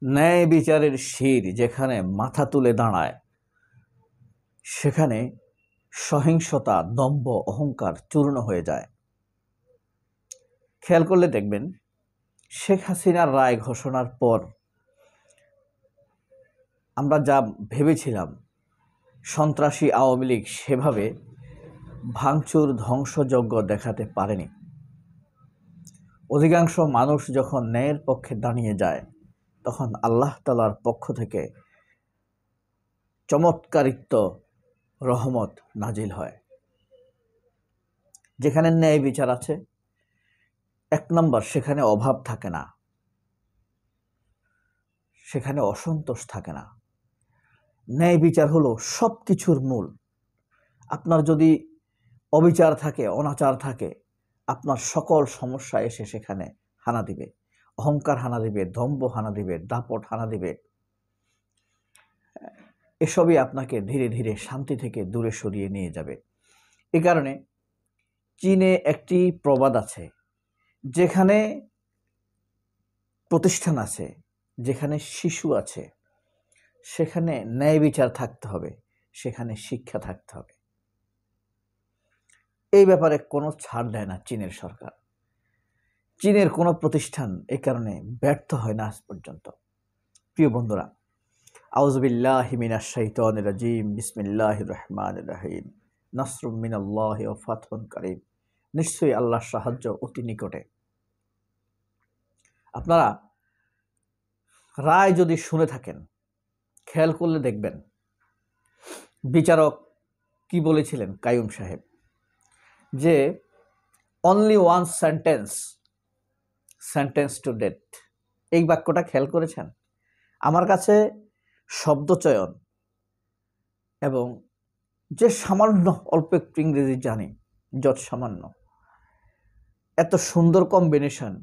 ন্যায় বিচারের শির যেখানে মাথা তুলে দাঁড়ায়, সেখানে সহিংসতা, দম্ভ, অহংকার চূর্ণ হয়ে যায়। খেয়াল করলে দেখবেন, শেখ হাসিনার রায় ঘোষণার পর আমরা যা ভেবেছিলাম সন্ত্রাসী আওয়ামী লীগ সেভাবে ভাঙচুর, ধ্বংসযজ্ঞ দেখাতে পারেনি। অধিকাংশ মানুষ যখন ন্যায়ের পক্ষে দাঁড়িয়ে যায়, তখন আল্লাহ তাআলার পক্ষ থেকে চমৎকারিত্ব, রহমত নাজিল হয়। যেখানে ন্যায় বিচার আছে, এক নম্বর, সেখানে অভাব থাকে না, সেখানে অসন্তোষ থাকে না। ন্যায় বিচার হলো সব কিছুর মূল। আপনার যদি অবিচার থাকে, অনাচার থাকে, আপনার সকল সমস্যা এসে সেখানে হানা দিবে। অহংকার হানা দিবে, দম্ভ হানা দিবে, দাপট হানা দিবে। এসবই আপনাকে ধীরে ধীরে শান্তি থেকে দূরে সরিয়ে নিয়ে যাবে। এ কারণে চীনে একটি প্রবাদ আছে, যেখানে প্রতিষ্ঠান আছে, যেখানে শিশু আছে, সেখানে ন্যায় বিচার থাকতে হবে, সেখানে শিক্ষা থাকতে হবে। এই ব্যাপারে কোনো ছাড় দেয় না চীনের সরকার। চীনের কোনো প্রতিষ্ঠান এই কারণে ব্যর্থ হয় না আজ পর্যন্ত। প্রিয় বন্ধুরা, আউযুবিল্লাহি মিনাশ শাইতানির রাজিম, বিসমিল্লাহির রহমানির রহিম, নাসরুম মিনাল্লাহি ওয়া ফাতহুন কারীম। নিশ্চয়ই আল্লাহর সাহায্য অতি নিকটে। আপনারা রায় যদি শুনে থাকেন, খেয়াল করলে দেখবেন বিচারক কি বলেছিলেন, কাইয়ুম সাহেব, যে only one sentence to death. এই বাক্যটা খেয়াল করেছেন? আমার কাছে শব্দচয়ন এবং যে সামান্য অল্প একটু ইংরেজি জানি, যত সামান্য, এত সুন্দর কম্বিনেশন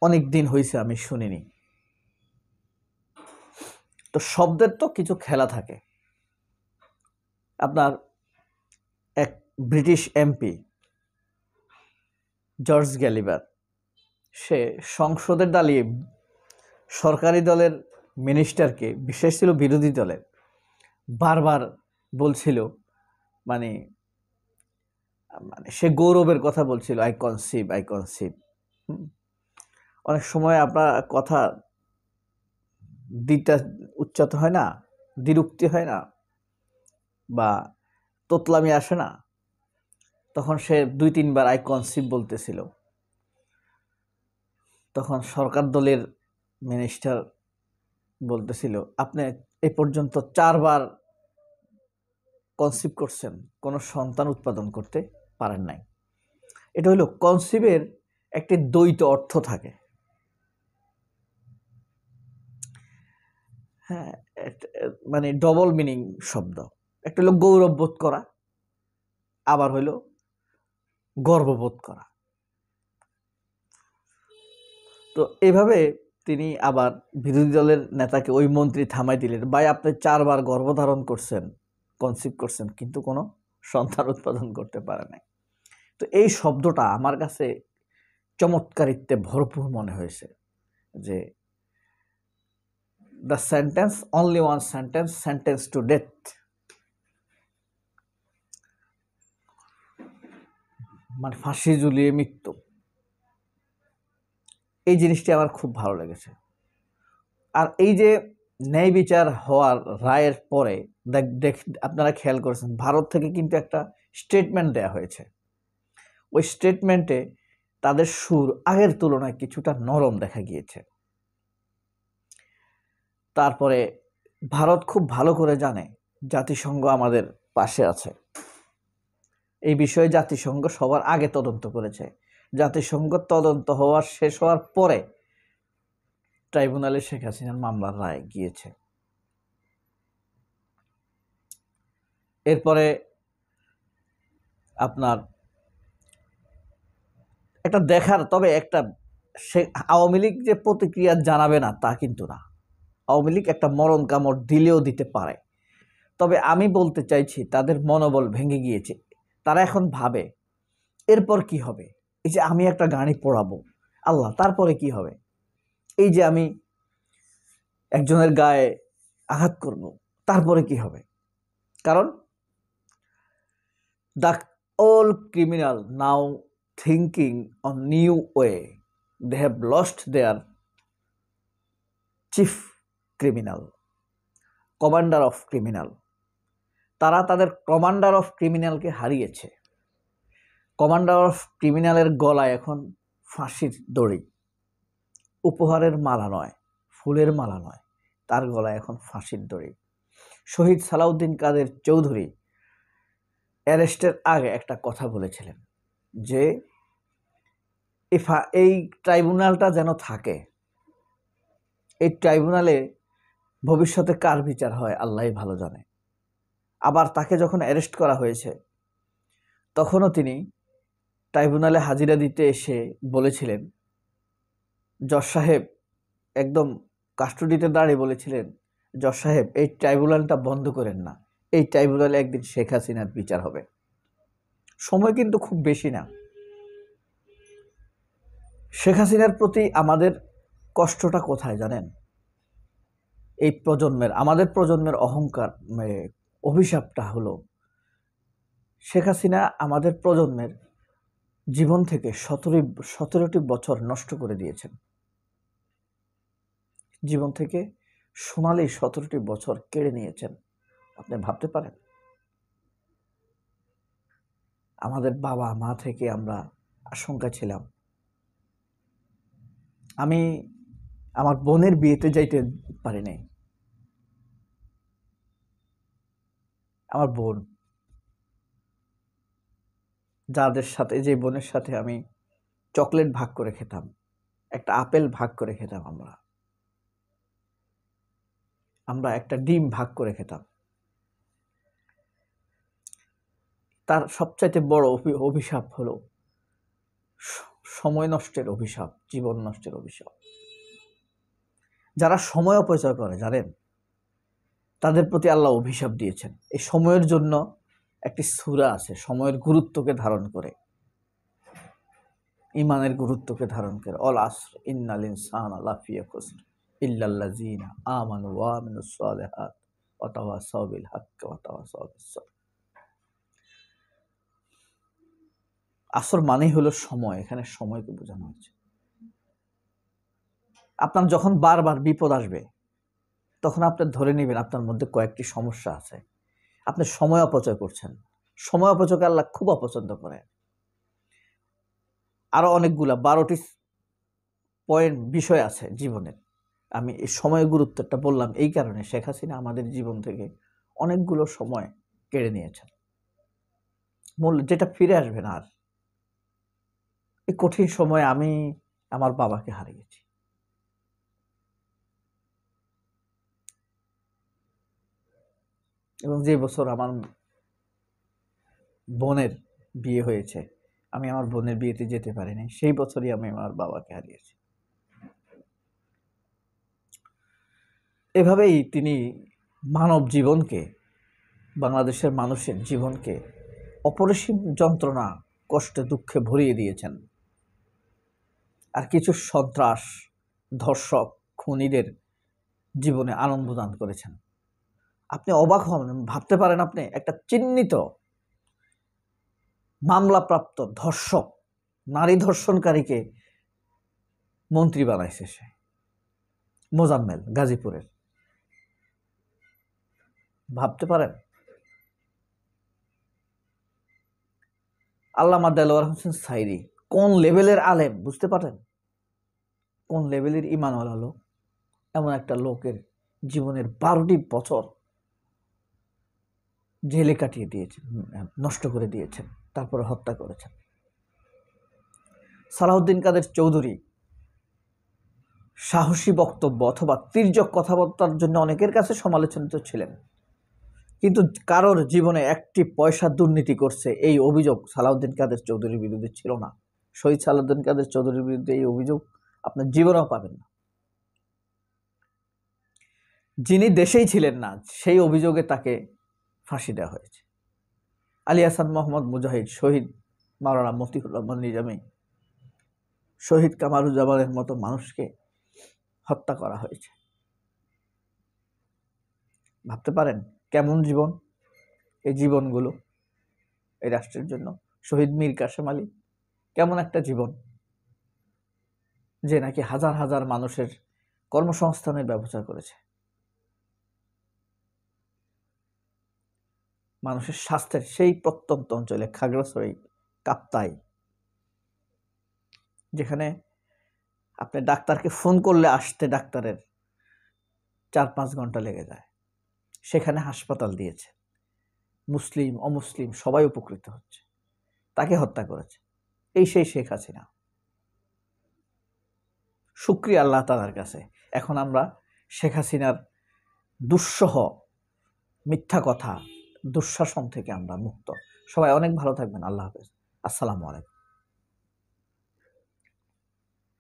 অনেক দিন হয়েছে আমি শুনিনি। তো শব্দের তো কিছু খেলা থাকে। আপনার এক ব্রিটিশ এমপি জর্জ গ্যালিভার, সে সংসদে দাঁড়িয়ে সরকারি দলের মিনিস্টারকে, বিশেষ ছিল বিরোধী দলের, বারবার বলছিল, মানে সে গৌরবের কথা বলছিল, আই কনসিভ। অনেক সময় আপনার কথা দ্বিটা উচ্চারিত হয় না, দ্বিরুক্তি হয় না, বা তোতলামি আসে না, তখন সে 2-3 বার আই কনসিভ বলতেছিল। তখন সরকার দলের মিনিস্টার বলতেছিল, আপনি এই পর্যন্ত 4 বার কনসিভ করছেন, কোনো সন্তান উৎপাদন করতে পারেন নাই। এটা হলো কনসিভের একটি দ্বৈত অর্থ থাকে। হ্যাঁ, মানে ডবল মিনিং শব্দ। একটা হলো গৌরববোধ করা, আবার হলো গর্ববোধ করা। তো এভাবে তিনি আবার বিরোধী দলের নেতাকে, ওই মন্ত্রী থামাই দিলেন, ভাই আপনি 4 বার গর্ভধারণ করছেন, কনসিভ করছেন, কিন্তু কোনো সন্তান উৎপাদন করতে পারে নাই। তো এই শব্দটা আমার কাছে চমৎকারিত্বে ভরপুর মনে হয়েছে, যে the sentence, only one sentence to death. মানে ফাঁসি ঝুলিয়ে মৃত্যু। এই জিনিসটি আমার খুব ভালো লেগেছে। আর এই যে ন্যায় বিচার হওয়ার রায়ের পরে আপনারা খেয়াল করেছেন, ভারত থেকে কিন্তু একটা স্টেটমেন্ট দেয়া হয়েছে। ওই স্টেটমেন্টে তাদের সুর আগের তুলনায় কিছুটা নরম দেখা গিয়েছে। তারপরে ভারত খুব ভালো করে জানে জাতিসংঘ আমাদের পাশে আছে। এই বিষয়ে জাতিসংঘ সবার আগে তদন্ত করেছে। জাতিসংঘ তদন্ত শেষ হওয়ার পরে ট্রাইব্যুনালে শেখ হাসিনার মামলার রায় গিয়েছে। এরপরে আপনার একটা দেখার, তবে একটা, আওয়ামী লীগ যে প্রতিক্রিয়া জানাবে না তা কিন্তু না। আওয়ামী লীগ একটা মরণ কামড় দিলেও দিতে পারে। তবে আমি বলতে চাইছি, তাদের মনোবল ভেঙে গিয়েছে। তারা এখন ভাবে এরপর কি হবে। এই যে আমি একটা গাড়ি পোড়াবো, আল্লাহ, তারপরে কি হবে। এই যে আমি একজনের গায়ে আঘাত করব, তারপরে কি হবে? কারণ the all criminal now thinking on new way. They have lost their chief criminal, commander of criminal. তারা তাদের কমান্ডার অফ ক্রিমিনালকে হারিয়েছে। কমান্ডার অফ ক্রিমিনালের গলায় এখন ফাঁসির দড়ি, উপহারের মালা নয়, ফুলের মালা নয়, তার গলায় এখন ফাঁসির দড়ি। শহীদ সালাউদ্দিন কাদের চৌধুরী অ্যারেস্টের আগে একটা কথা বলেছিলেন যে এই ট্রাইব্যুনালটা যেন থাকে, এই ট্রাইব্যুনালে ভবিষ্যতে কার বিচার হয় আল্লাহই ভালো জানে। আবার তাকে যখন অ্যারেস্ট করা হয়েছে তখনও তিনি ট্রাইব্যুনালে হাজিরা দিতে এসে বলেছিলেন, জজ সাহেব একদম কাস্টডিতে দাঁড়িয়ে বলেছিলেন, জজ সাহেব এই ট্রাইব্যুনালটা বন্ধ করেন না, এই ট্রাইব্যুনালে একদিন শেখ হাসিনার বিচার হবে। সময় কিন্তু খুব বেশি না। শেখ হাসিনার প্রতি আমাদের কষ্টটা কোথায় জানেন? এই প্রজন্মের, আমাদের প্রজন্মের অহংকার, অভিশাপটা হলো শেখ হাসিনা আমাদের প্রজন্মের জীবন থেকে 17টি বছর নষ্ট করে দিয়েছেন। জীবন থেকে সোনালি 17টি বছর কেড়ে নিয়েছেন। আপনি ভাবতে পারেন? আমাদের বাবা মা থেকে আমরা আশঙ্কা ছিলাম। আমি আমার বোনের বিয়েতে যাইতে পারি নাই। আমার বোন, যাদের সাথে, যে বোনের সাথে আমি চকলেট ভাগ করে খেতাম, একটা আপেল ভাগ করে খেতাম, আমরা একটা ডিম ভাগ করে খেতাম, তার সবচাইতে বড় অভিশাপ হলো সময় নষ্টের অভিশাপ, জীবন নষ্টের অভিশাপ। যারা সময় অপচয় করে জানেন, তাদের প্রতি আল্লাহ অভিশাপ দিয়েছেন। এই সময়ের জন্য একটি সূরা আছে, সময়ের গুরুত্বকে ধারণ করে, ইমানের গুরুত্বকে ধারণ করে। অল আসর ইন্নাল ইনসানা লাফি খুসর ইল্লাল্লাযিনা আমানু ওয়া আমিলুস সালিহাত ওয়া তাওয়াসাউ বিল হাক্কি ওয়া তাওয়াসাউ বিস সাবর। আসর মানেই হলো সময়, এখানে সময়কে বোঝানো হয়েছে। আপনার যখন বারবার বিপদ আসবে তখন আপনি ধরে নেবেন আপনার মধ্যে কয়েকটি সমস্যা আছে, আপনি সময় অপচয় করছেন। সময় অপচয়কে আল্লাহ খুব অপছন্দ করে। আরো অনেকগুলা 12টি পয়েন্ট বিষয় আছে জীবনের। আমি এই সময়ের গুরুত্বটা বললাম এই কারণে, শেখ হাসিনা আমাদের জীবন থেকে অনেকগুলো সময় কেড়ে নিয়েছেন, যেটা ফিরে আসবে না আর। এই কঠিন সময়ে আমি আমার বাবাকে হারিয়েছি। এবং যে বছর আমার বোনের বিয়ে হয়েছে, আমি আমার বোনের বিয়েতে যেতে পারিনি, সেই বছরই আমি আমার বাবাকে হারিয়েছি। এভাবেই তিনি মানব জীবনকে, বাংলাদেশের মানুষের জীবনকে অপরিসীম যন্ত্রণা, কষ্টে, দুঃখে ভরিয়ে দিয়েছেন। আর কিছু সন্ত্রাস, ধর্ষক, খুনিদের জীবনে আনন্দ দান করেছেন। আপনি অবাক হন, ভাবতে পারেন আপনি একটা চিহ্নিত মামলাপ্রাপ্ত ধর্ষক, নারী ধর্ষণকারীকে মন্ত্রী বানাইছে সে, মোজাম্মেল, গাজীপুরের। ভাবতে পারেন? আল্লামা দেলোয়ার হোসেন সাইদি কোন লেভেলের আলেম বুঝতে পারেন? কোন লেভেলের ঈমানওয়ালা লোক? এমন একটা লোকের জীবনের 12টি বছর জেলে কাটিয়ে দিয়েছেন, নষ্ট করে দিয়েছেন, তারপরে হত্যা করেছেন। সালাউদ্দিন কাদের চৌধুরী সাহসী বক্তব্য অথবা তির্যক কথাবার্তার জন্য অনেকের কাছে সমালোচিত ছিলেন, কিন্তু কারোর জীবনে একটি পয়সা দুর্নীতি করছে এই অভিযোগ সালাউদ্দিন কাদের চৌধুরীর বিরুদ্ধে ছিল না। শহীদ সালাউদ্দিন কাদের চৌধুরীর বিরুদ্ধে এই অভিযোগ আপনার জীবনেও পাবেন না। যিনি দেশেই ছিলেন না, সেই অভিযোগে তাকে ফাঁসি দেওয়া হয়েছে। আলী হাসান মোহাম্মদ মুজাহিদ, শহীদ মাওলানা মতিউর রহমান নিজামী, শহীদ কামারুজ্জামানের মতো মানুষকে হত্যা করা হয়েছে। ভাবতে পারেন কেমন জীবন এই জীবনগুলো এই রাষ্ট্রের জন্য? শহীদ মীর কাসেম আলী কেমন একটা জীবন, যে নাকি হাজার হাজার মানুষের কর্মসংস্থানের ব্যবস্থা করেছে, মানুষের স্বাস্থ্যের সেই প্রত্যন্ত অঞ্চলে খাগড়াছড়ি, কাপ্তাই, যেখানে আপনি ডাক্তারকে ফোন করলে আসতে ডাক্তারের 4-5 ঘন্টা লেগে যায়, সেখানে হাসপাতাল দিয়েছে। মুসলিম অমুসলিম সবাই উপকৃত হচ্ছে। তাকে হত্যা করেছে এই সেই শেখ হাসিনা। শুকরিয়া আল্লাহ তাআলার কাছে, এখন আমরা শেখ হাসিনার দুঃসহ মিথ্যা কথা, দুঃশাসন থেকে আমরা মুক্ত। সবাই অনেক ভালো থাকবেন। আল্লাহ হাফেজ। আসসালামু আলাইকুম।